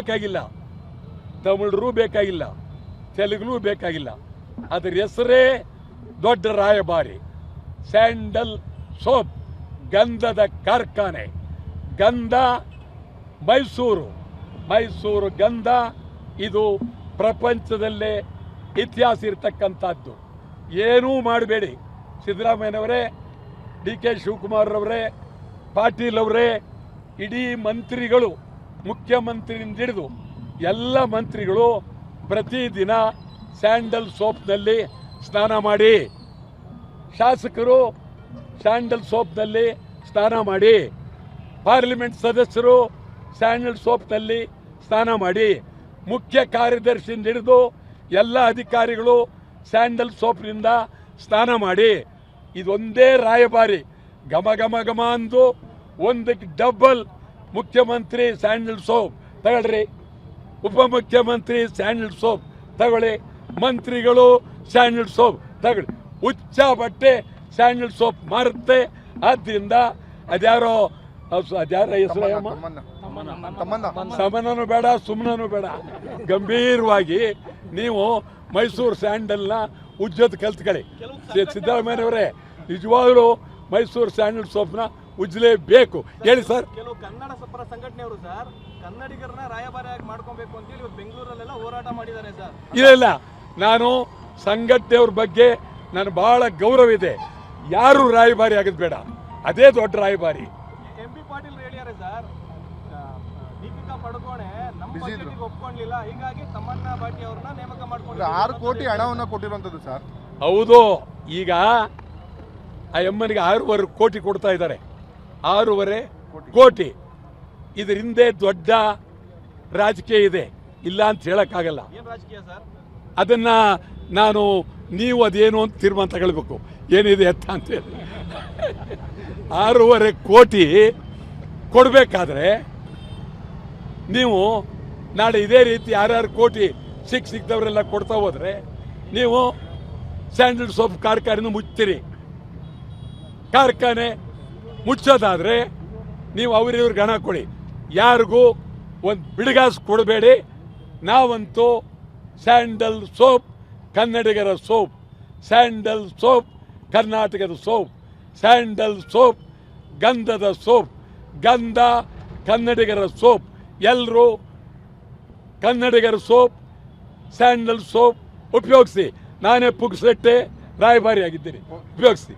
ಬೇಕಾಗಿಲ್ಲ, ತಮಿಳರು ಬೇಕಾಗಿಲ್ಲ, ತೆಲುಗು ಬೇಕಾಗಿಲ್ಲ. ಅದರ ಹೆಸರೇ ದೊಡ್ಡ ರಾಯಭಾರಿ. ಸ್ಯಾಂಡಲ್ ಸೋಪ್, ಗಂಧದ ಕಾರ್ಖಾನೆ. ಗಂಧ ಮೈಸೂರು ಗಂಧ ಇದು ಪ್ರಪಂಚದಲ್ಲೇ ಇತಿಹಾಸ ಇರತಕ್ಕಂಥದ್ದು. ಏನೂ ಮಾಡಬೇಡಿ ಸಿದ್ದರಾಮಯ್ಯನವರೇ, ಡಿ ಕೆ ಶಿವಕುಮಾರ್ ಅವರೇ, ಪಾಟೀಲ್ ಅವರೇ, ಇಡೀ ಮಂತ್ರಿಗಳು, ಮುಖ್ಯಮಂತ್ರಿಯಿಂದ ಹಿಡಿದು ಎಲ್ಲ ಮಂತ್ರಿಗಳು ಪ್ರತಿದಿನ ಸ್ಯಾಂಡಲ್ ಸೋಪ್ನಲ್ಲಿ ಸ್ನಾನ ಮಾಡಿ. ಶಾಸಕರು ಸ್ಯಾಂಡಲ್ ಸೋಪ್ನಲ್ಲಿ ಸ್ನಾನ ಮಾಡಿ. ಪಾರ್ಲಿಮೆಂಟ್ ಸದಸ್ಯರು ಸ್ಯಾಂಡಲ್ ಸೋಪ್ನಲ್ಲಿ ಸ್ನಾನ ಮಾಡಿ. ಮುಖ್ಯ ಕಾರ್ಯದರ್ಶಿಯಿಂದ ಹಿಡಿದು ಎಲ್ಲ ಅಧಿಕಾರಿಗಳು ಸ್ಯಾಂಡಲ್ ಸೋಪ್ನಿಂದ ಸ್ನಾನ ಮಾಡಿ. ಇದೊಂದೇ ರಾಯಭಾರಿ. ಘಮ ಘಮ ಘಮ ಅಂದು ಒಂದಕ್ಕೆ ಡಬಲ್ ಮುಖ್ಯಮಂತ್ರಿ ಸ್ಯಾಂಡಲ್ ಸೋಪ್ ತಗೊಳ್ರಿ, ಉಪಮುಖ್ಯಮಂತ್ರಿ ಸ್ಯಾಂಡಲ್ ಸೋಪ್ ತಗೊಳ್ಳಿ, ಮಂತ್ರಿಗಳು ಸ್ಯಾಂಡಲ್ ಸೋಪ್ ತಗೊಳ್ಳಿ. ಹುಚ್ಚ ಬಟ್ಟೆ ಸ್ಯಾಂಡಲ್ ಸೋಪ್ ಮಾರುತ್ತೆ. ಆದ್ದರಿಂದ ಅದ್ಯಾರೋ ಹೆಸರು ಸಮನೂ ಬೇಡ, ಸುಮ್ಮನೂ ಬೇಡ, ಗಂಭೀರವಾಗಿ ನೀವು ಮೈಸೂರು ಸ್ಯಾಂಡಲ್ನ ಉಜ್ಜೋದು ಕಲ್ತ್ಕೊಳ್ಳಿ. ಸಿದ್ದರಾಮಯ್ಯನವರೇ, ನಿಜವಾಗ್ಲೂ ಮೈಸೂರು ಸ್ಯಾಂಡಲ್ ಸೋಪ್ನ ಉಜ್ಜಲೇಬೇಕು. ಹೇಳಿ ಸರ್. ಕೆಲವು ಕನ್ನಡ ಪರ ಸಂಘಟನೆಯವರು ಸರ್ ಕನ್ನಡಿಗರನ್ನ ರಾಯಭಾರಿಯಾಗಿ ಮಾಡ್ಕೊಬೇಕು ಅಂತ ಹೇಳಿ ಬೆಂಗಳೂರಲ್ಲೆಲ್ಲ ಹೋರಾಟ ಮಾಡಿದ್ದಾರೆ ಸರ್. ಇಲ್ಲ, ನಾನು ಸಂಘಟನೆಯವ್ರ ಬಗ್ಗೆ ನಾನು ಬಹಳ ಗೌರವ ಇದೆ. ಯಾರು ರಾಯಭಾರಿ ಆಗೋದು ಬೇಡ, ಅದೇ ದೊಡ್ಡ ರಾಯಭಾರಿ. MP ಪಾಟೀಲ್ ಹೇಳಿದ್ದಾರೆ ಸರ್, ದೀಪಿಕಾ ಪಡುಕೋಣೆ ನಮ್ಮ ಬಜೆಟ್ಗೆ ಒಪ್ಕೊಳ್ಳಿಲ್ಲ, ಹೀಗಾಗಿ ತಮ್ಮಣ್ಣ ಬಾಟಿ ಅವ್ರನ್ನ ನೇಮಕ ಮಾಡ್ಕೊಂಡು 6 ಕೋಟಿ ಹಣವನ್ನು ಕೊಟ್ಟಿರುವಂತದ್ದು ಸರ್. ಹೌದು, ಈಗ ಆ ಎಮ್ಮನಿಗೆ 6.5 ಕೋಟಿ ಕೊಡ್ತಾ ಇದ್ದಾರೆ. 6.5 ಕೋಟಿ. ಇದ್ರ ಹಿಂದೆ ದೊಡ್ಡ ರಾಜಕೀಯ ಇದೆ, ಇಲ್ಲ ಅಂತ ಹೇಳಕ್ಕಾಗಲ್ಲ. ಏನ್ ರಾಜಕೀಯ ಸರ್? ಅದನ್ನ ನೀವು ಅದೇನು ಅಂತ ತೀರ್ಮಾನ ತಗೊಳ್ಬೇಕು, ಏನಿದೆ ಅಂತ ಅಂತೇಳಿ. 6.5 ಕೋಟಿ ಕೊಡಬೇಕಾದ್ರೆ ನೀವು ನಾಳೆ ಇದೇ ರೀತಿ 6 ಕೋಟಿ ಸಿಕ್ಕಿದವರೆಲ್ಲ ಕೊಡ್ತಾ ಹೋದ್ರೆ ನೀವು ಸ್ಯಾಂಡಲ್ ಸೋಪ್ ಕಾರ್ಖಾನೆ ಮುಚ್ತೀರಿ. ಕಾರ್ಖಾನೆ ಮುಚ್ಚೋದಾದ್ರೆ ನೀವು ಅವ್ರಿವ್ರಿಗೆ ಹಣ ಕೊಡಿ, ಯಾರಿಗೂ ಒಂದು ಬಿಡುಗಾಸು ಕೊಡಬೇಡಿ. ನಾವಂತೂ ಸ್ಯಾಂಡಲ್ ಸೋಪ್ ಕನ್ನಡಿಗರ ಸೋಪ್, ಸ್ಯಾಂಡಲ್ ಸೋಪ್ ಕರ್ನಾಟಕದ ಸೋಪ್, ಸ್ಯಾಂಡಲ್ ಸೋಪ್ ಗಂಧದ ಸೋಪ್, ಗಂಧ ಕನ್ನಡಿಗರ ಸೋಪ್. ಎಲ್ಲರೂ ಕನ್ನಡಿಗರ ಸೋಪ್, ಸ್ಯಾಂಡಲ್ ಸೋಪ್ ಉಪಯೋಗಿಸಿ. ನಾನೇ ಪುಕ್ಸಟ್ಟೆ ರಾಯಭಾರಿ ಆಗಿದ್ದೀನಿ, ಉಪಯೋಗಿಸಿ.